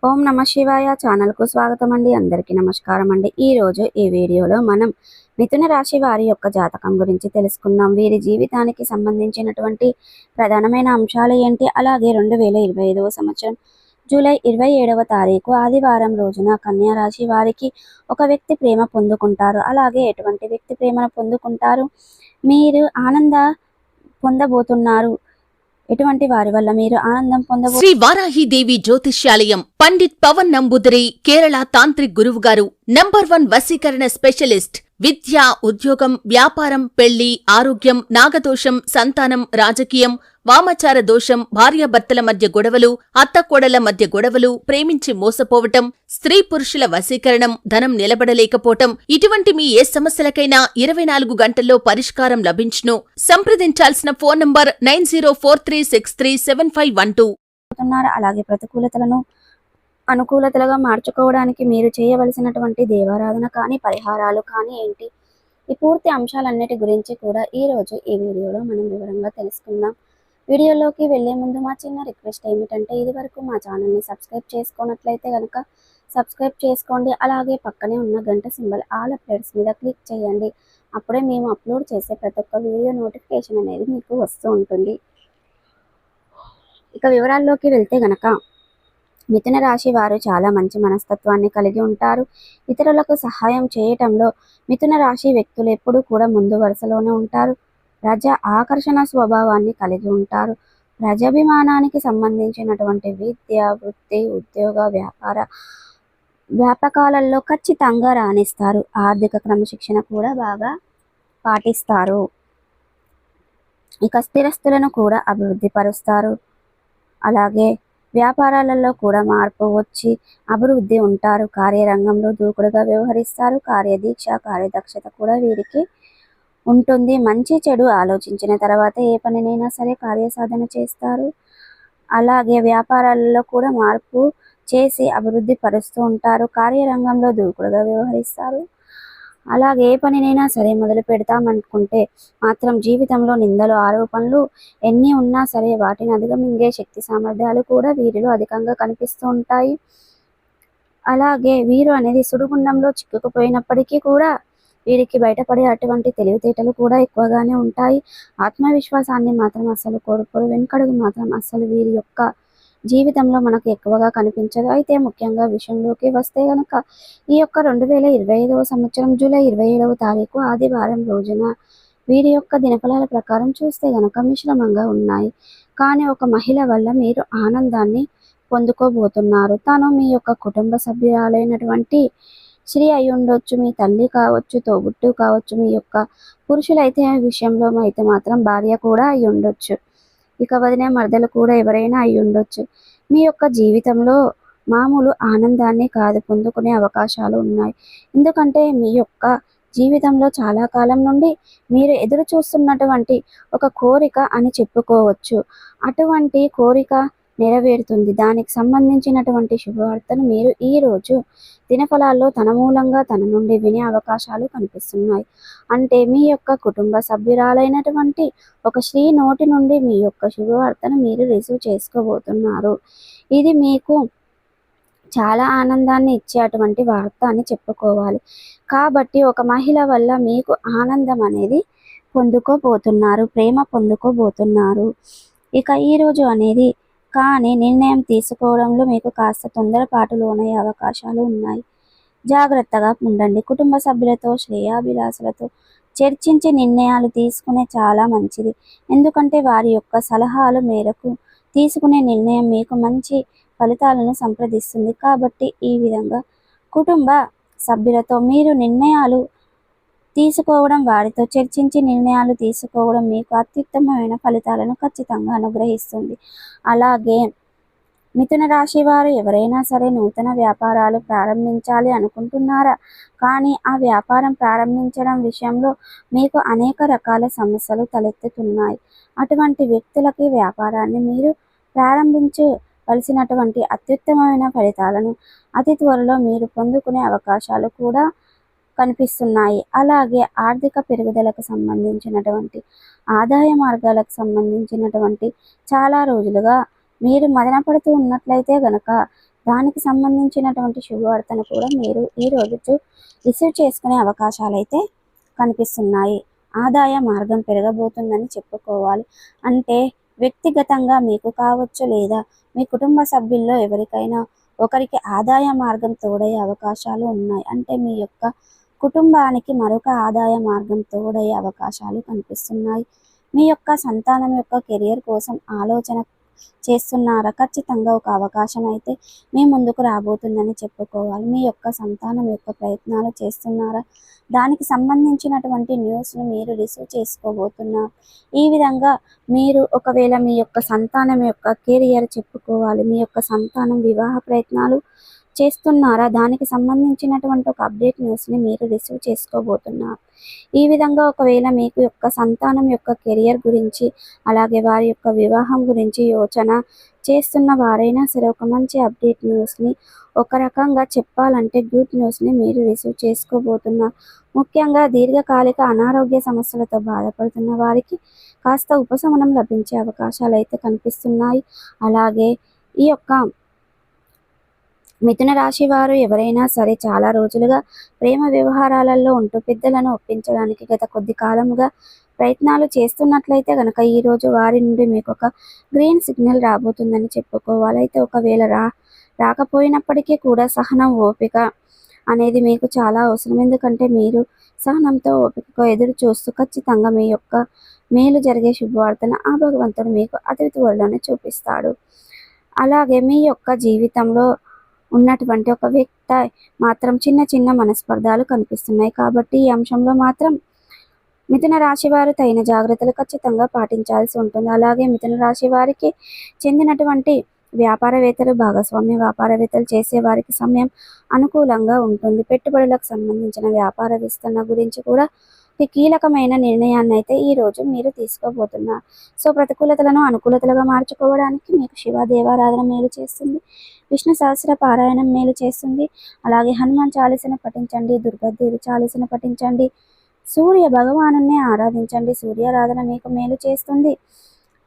ఓం నమ శివాయ ఛానల్కు స్వాగతం అండి. అందరికీ నమస్కారం అండి. ఈరోజు ఈ వీడియోలో మనం మిథున రాశి వారి యొక్క జాతకం గురించి తెలుసుకుందాం. వీరి జీవితానికి సంబంధించినటువంటి ప్రధానమైన అంశాలు ఏంటి, అలాగే 2025వ సంవత్సరం జూలై 27వ తారీఖు ఆదివారం రోజున కన్యా రాశి వారికి ఒక వ్యక్తి ప్రేమ పొందుకుంటారు. అలాగే ఎటువంటి వ్యక్తి ప్రేమను పొందుకుంటారు, మీరు ఆనంద పొందబోతున్నారు, ఎటువంటి వారి వల్ల మీరు ఆనందం శ్రీ వారాహిదేవి జ్యోతిష్యాలయం పండిత్ పవన్ నంబూదరి కేరళ తాంత్రిక్ గురువు గారు నంబర్ 1 వశీకరణ స్పెషలిస్ట్. విద్య, ఉద్యోగం, వ్యాపారం, పెళ్లి, ఆరోగ్యం, నాగదోషం, సంతానం, రాజకీయం, వామాచార దోషం, భార్యాభర్తల మధ్య గొడవలు, అత్తకోడల మధ్య గొడవలు, ప్రేమించి మోసపోవటం, స్త్రీ పురుషుల వశీకరణం, ధనం నిలబడలేకపోవటం, ఇటువంటి మీ ఏ సమస్యలకైనా 24 గంటల్లో పరిష్కారం లభించును. సంప్రదించాల్సిన ఫోన్ నంబర్ 9043637512. అలాగే ప్రతికూలతలను అనుకూలతలుగా మార్చుకోవడానికి మీరు చేయవలసినటువంటి దేవారాధన కానీ పరిహారాలు కానీ ఏంటి, ఈ పూర్తి అంశాలన్నిటి గురించి కూడా ఈరోజు ఈ వీడియోలో మనం వివరంగా తెలుసుకుందాం. వీడియోలోకి వెళ్లే ముందు మా చిన్న రిక్వెస్ట్ ఏమిటంటే, ఇది వరకు మా ఛానల్ని సబ్స్క్రైబ్ చేసుకున్నట్లయితే కనుక సబ్స్క్రైబ్ చేసుకోండి. అలాగే పక్కనే ఉన్న గంట సింబల్ ఆల్ అప్డేట్స్ మీద క్లిక్ చేయండి. అప్పుడే మేము అప్లోడ్ చేసే ప్రతి ఒక్క వీడియో నోటిఫికేషన్ అనేది మీకు వస్తూ ఉంటుంది. ఇక వివరాల్లోకి వెళ్తే గనక, మిథున రాశి వారు చాలా మంచి మనస్తత్వాన్ని కలిగి ఉంటారు. ఇతరులకు సహాయం చేయటంలో మిథున రాశి వ్యక్తులు ఎప్పుడూ కూడా ముందు వరుసలోనే ఉంటారు. ప్రజా ఆకర్షణ స్వభావాన్ని కలిగి ఉంటారు. ప్రజాభిమానానికి సంబంధించినటువంటి విద్య, వృత్తి, ఉద్యోగ, వ్యాపకాలలో ఖచ్చితంగా రాణిస్తారు. ఆర్థిక క్రమశిక్షణ కూడా బాగా పాటిస్తారు. ఇక స్థిరస్తులను కూడా అభివృద్ధి పరుస్తారు. అలాగే వ్యాపారాలలో కూడా మార్పు వచ్చి అభివృద్ధి ఉంటారు. కార్యరంగంలో దూకుడుగా వ్యవహరిస్తారు. కార్యదీక్ష, కార్యదక్షత కూడా వీరికి ఉంటుంది. మంచి చెడు ఆలోచించిన తర్వాత ఏ పనినైనా సరే కార్యసాధన చేస్తారు. అలాగే వ్యాపారాలలో కూడా మార్పు చేసి అభివృద్ధి పరుస్తూ ఉంటారు. కార్యరంగంలో దూకుడుగా వ్యవహరిస్తారు. అలాగే ఏ పనినైనా సరే మొదలు పెడతామనుకుంటే మాత్రం జీవితంలో నిందలు, ఆరోపణలు ఎన్ని ఉన్నా సరే వాటిని అధిగమించే శక్తి సామర్థ్యాలు కూడా వీరిలో అధికంగా కనిపిస్తూ ఉంటాయి. అలాగే వీరు అనేది సుడిగుండంలో చిక్కుకుపోయినప్పటికీ కూడా వీరికి బయటపడే అటువంటి తెలివితేటలు కూడా ఎక్కువగానే ఉంటాయి. ఆత్మవిశ్వాసాన్ని మాత్రం అస్సలు కోరుకోరు. వెనుకడుగు మాత్రం అస్సలు వీరి యొక్క జీవితంలో మనకు ఎక్కువగా కనిపించదు. అయితే ముఖ్యంగా విషయంలోకి వస్తే గనక, ఈ యొక్క 2025వ సంవత్సరం జూలై 27వ తారీఖు ఆదివారం రోజున వీరి యొక్క దినఫలాల ప్రకారం చూస్తే గనక మిశ్రమంగా ఉన్నాయి. కానీ ఒక మహిళ వల్ల మీరు ఆనందాన్ని పొందుకోబోతున్నారు. తను మీ యొక్క కుటుంబ సభ్యురాలైనటువంటి స్త్రీ అయి ఉండొచ్చు, మీ తల్లి కావచ్చు, తోబుట్టు కావచ్చు, మీ యొక్క పురుషులైతే విషయంలో అయితే మాత్రం భార్య కూడా అయి ఉండొచ్చు, ఇక వదిన, మరదలు కూడా ఎవరైనా అయి ఉండొచ్చు. మీ యొక్క జీవితంలో మామూలు ఆనందాన్ని కాదు పొందుకునే అవకాశాలు ఉన్నాయి. ఎందుకంటే మీ యొక్క జీవితంలో చాలా కాలం నుండి మీరు ఎదురు చూస్తున్నటువంటి ఒక కోరిక అని చెప్పుకోవచ్చు. అటువంటి కోరిక నెరవేరుతుంది. దానికి సంబంధించినటువంటి శుభవార్తను మీరు ఈరోజు దినఫలాల్లో తన మూలంగా తన నుండి వినే అవకాశాలు కనిపిస్తున్నాయి. అంటే మీ యొక్క కుటుంబ సభ్యురాలైనటువంటి ఒక స్త్రీ నోటి నుండి మీ యొక్క శుభవార్తను మీరు రిసీవ్ చేసుకోబోతున్నారు. ఇది మీకు చాలా ఆనందాన్ని ఇచ్చేటువంటి వార్త అని చెప్పుకోవాలి. కాబట్టి ఒక మహిళ వల్ల మీకు ఆనందం అనేది పొందుకోబోతున్నారు, ప్రేమ పొందుకోబోతున్నారు. ఇక ఈరోజు అనేది కానీ నిర్ణయం తీసుకోవడంలో మీకు కాస్త తొందరపాటు లోనయ్యే అవకాశాలు ఉన్నాయి. జాగ్రత్తగా ఉండండి. కుటుంబ సభ్యులతో, శ్రేయాభిలాషులతో చర్చించి నిర్ణయాలు తీసుకునే చాలా మంచిది. ఎందుకంటే వారి యొక్క సలహాల మేరకు తీసుకునే నిర్ణయం మీకు మంచి ఫలితాలను సంప్రదిస్తుంది. కాబట్టి ఈ విధంగా కుటుంబ సభ్యులతో మీరు నిర్ణయాలు తీసుకోవడం, వారితో చర్చించి నిర్ణయాలు తీసుకోవడం మీకు అత్యుత్తమమైన ఫలితాలను ఖచ్చితంగా అనుగ్రహిస్తుంది. అలాగే మిథున రాశి వారు ఎవరైనా సరే నూతన వ్యాపారాలు ప్రారంభించాలి అనుకుంటున్నారా? కానీ ఆ వ్యాపారం ప్రారంభించడం విషయంలో మీకు అనేక రకాల సమస్యలు తలెత్తుతున్నాయి. అటువంటి వ్యక్తులకి వ్యాపారాన్ని మీరు ప్రారంభించవలసినటువంటి అత్యుత్తమమైన ఫలితాలను అతి త్వరలో మీరు పొందుకునే అవకాశాలు కూడా కనిపిస్తున్నాయి. అలాగే ఆర్థిక పెరుగుదలకు సంబంధించినటువంటి ఆదాయ మార్గాలకు సంబంధించినటువంటి చాలా రోజులుగా మీరు మదనపడుతూ ఉన్నట్లయితే గనక దానికి సంబంధించినటువంటి శుభవార్తను కూడా మీరు ఈ రోజు రిసీవ్ చేసుకునే అవకాశాలు అయితే కనిపిస్తున్నాయి. ఆదాయ మార్గం పెరగబోతుందని చెప్పుకోవాలి. అంటే వ్యక్తిగతంగా మీకు కావచ్చు, లేదా మీ కుటుంబ సభ్యుల్లో ఎవరికైనా ఒకరికి ఆదాయ మార్గం తోడయ్యే అవకాశాలు ఉన్నాయి. అంటే మీ యొక్క కుటుంబానికి మరొక ఆదాయ మార్గం తోడయ్యే అవకాశాలు కనిపిస్తున్నాయి. మీ యొక్క సంతానం యొక్క కెరియర్ కోసం ఆలోచన చేస్తున్నారా? ఖచ్చితంగా ఒక అవకాశం అయితే మీ ముందుకు రాబోతుందని చెప్పుకోవాలి. మీ యొక్క సంతానం యొక్క ప్రయత్నాలు చేస్తున్నారా? దానికి సంబంధించినటువంటి న్యూస్ని మీరు రిసీవ్ చేసుకోబోతున్నారు. ఈ విధంగా మీరు ఒకవేళ మీ యొక్క సంతానం యొక్క కెరియర్ చెప్పుకోవాలి, మీ యొక్క సంతానం వివాహ ప్రయత్నాలు చేస్తున్నారా? దానికి సంబంధించినటువంటి ఒక అప్డేట్ న్యూస్ని మీరు రిసీవ్ చేసుకోబోతున్నారు. ఈ విధంగా ఒకవేళ మీకు యొక్క సంతానం యొక్క కెరియర్ గురించి, అలాగే వారి యొక్క వివాహం గురించి యోచన చేస్తున్న వారైనా సరే ఒక మంచి అప్డేట్ న్యూస్ని, ఒక రకంగా చెప్పాలంటే గుడ్ న్యూస్ని మీరు రిసీవ్ చేసుకోబోతున్నారు. ముఖ్యంగా దీర్ఘకాలిక అనారోగ్య సమస్యలతో బాధపడుతున్న వారికి కాస్త ఉపశమనం లభించే అవకాశాలు అయితే కనిపిస్తున్నాయి. అలాగే ఈ యొక్క మిథున రాశి వారు ఎవరైనా సరే చాలా రోజులుగా ప్రేమ వ్యవహారాలలో ఉంటూ పెద్దలను ఒప్పించడానికి గత కొద్ది కాలంగా ప్రయత్నాలు చేస్తున్నట్లయితే కనుక ఈరోజు వారి నుండి మీకు ఒక గ్రీన్ సిగ్నల్ రాబోతుందని చెప్పుకోవాలి. అయితే ఒకవేళ రాకపోయినప్పటికీ కూడా సహనం, ఓపిక అనేది మీకు చాలా అవసరం. ఎందుకంటే మీరు సహనంతో, ఓపికతో ఎదురు చూస్తూ ఖచ్చితంగా మీ యొక్క మేలు జరిగే శుభవార్తను ఆ భగవంతుడు మీకు అతి త్వరలోనే చూపిస్తాడు. అలాగే మీ యొక్క జీవితంలో ఉన్నటువంటి ఒక వ్యక్తి మాత్రం చిన్న చిన్న మనస్పర్ధాలు కనిపిస్తున్నాయి. కాబట్టి ఈ అంశంలో మాత్రం మిథున రాశి వారు తగిన జాగ్రత్తలు ఖచ్చితంగా పాటించాల్సి ఉంటుంది. అలాగే మిథున రాశి వారికి చెందినటువంటి వ్యాపారవేత్తలు, భాగస్వామ్య వ్యాపారవేత్తలు చేసే వారికి సమయం అనుకూలంగా ఉంటుంది. పెట్టుబడులకు సంబంధించిన వ్యాపార విస్తరణ గురించి కూడా ఒక కీలకమైన నిర్ణయాన్ని అయితే ఈరోజు మీరు తీసుకోబోతున్నారు. సో ప్రతికూలతలను అనుకూలతలుగా మార్చుకోవడానికి మీకు శివ దేవారాధన మేలు చేస్తుంది, విష్ణు సహస్ర పారాయణం మేలు చేస్తుంది. అలాగే హనుమాన్ చాలీసను పఠించండి, దుర్గాదేవి చాలీసను పఠించండి, సూర్య భగవానుని ఆరాధించండి. సూర్యారాధన మీకు మేలు చేస్తుంది,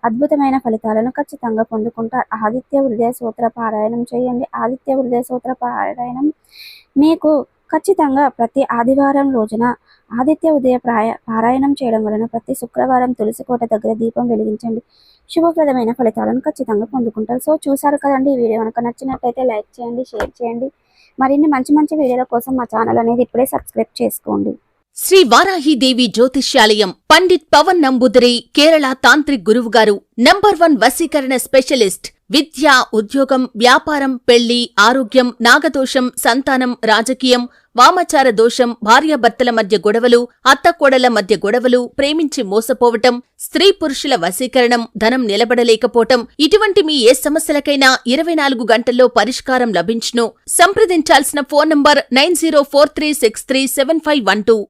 అద్భుతమైన ఫలితాలను ఖచ్చితంగా పొందుకుంటారు. ఆదిత్య హృదయ సూత్ర పారాయణం చేయండి. ఆదిత్య హృదయ సూత్ర పారాయణం మీకు ఖచ్చితంగా ప్రతి ఆదివారం రోజున ఆదిత్య ఉదయ పారాయణం చేయడం వలన ప్రతి శుక్రవారం తులసి కోట దగ్గర దీపం వెలిగించండి. శుభప్రదమైన ఫలితాలను ఖచ్చితంగా పొందుకుంటారు. సో చూసారు కదండి, ఈ వీడియో కనుక నచ్చినట్లయితే లైక్ చేయండి, షేర్ చేయండి. మరిన్ని మంచి మంచి వీడియోల కోసం మా ఛానల్ అనేది ఇప్పుడే సబ్స్క్రైబ్ చేసుకోండి. శ్రీ వారాహిదేవి జ్యోతిష్యాలయం పండిత్ పవన్ నంబూదరి కేరళ తాంత్రిక్ గురువుగారు నంబర్ 1 వశీకరణ స్పెషలిస్ట్. విద్య, ఉద్యోగం, వ్యాపారం, పెళ్లి, ఆరోగ్యం, నాగదోషం, సంతానం, రాజకీయం, వామాచార దోషం, భార్యాభర్తల మధ్య గొడవలు, అత్తకోడల మధ్య గొడవలు, ప్రేమించి మోసపోవటం, స్త్రీ పురుషుల వశీకరణం, ధనం నిలబడలేకపోవటం, ఇటువంటి మీ ఏ సమస్యలకైనా 24 గంటల్లో పరిష్కారం లభించును. సంప్రదించాల్సిన ఫోన్ నంబర్ 9043637512.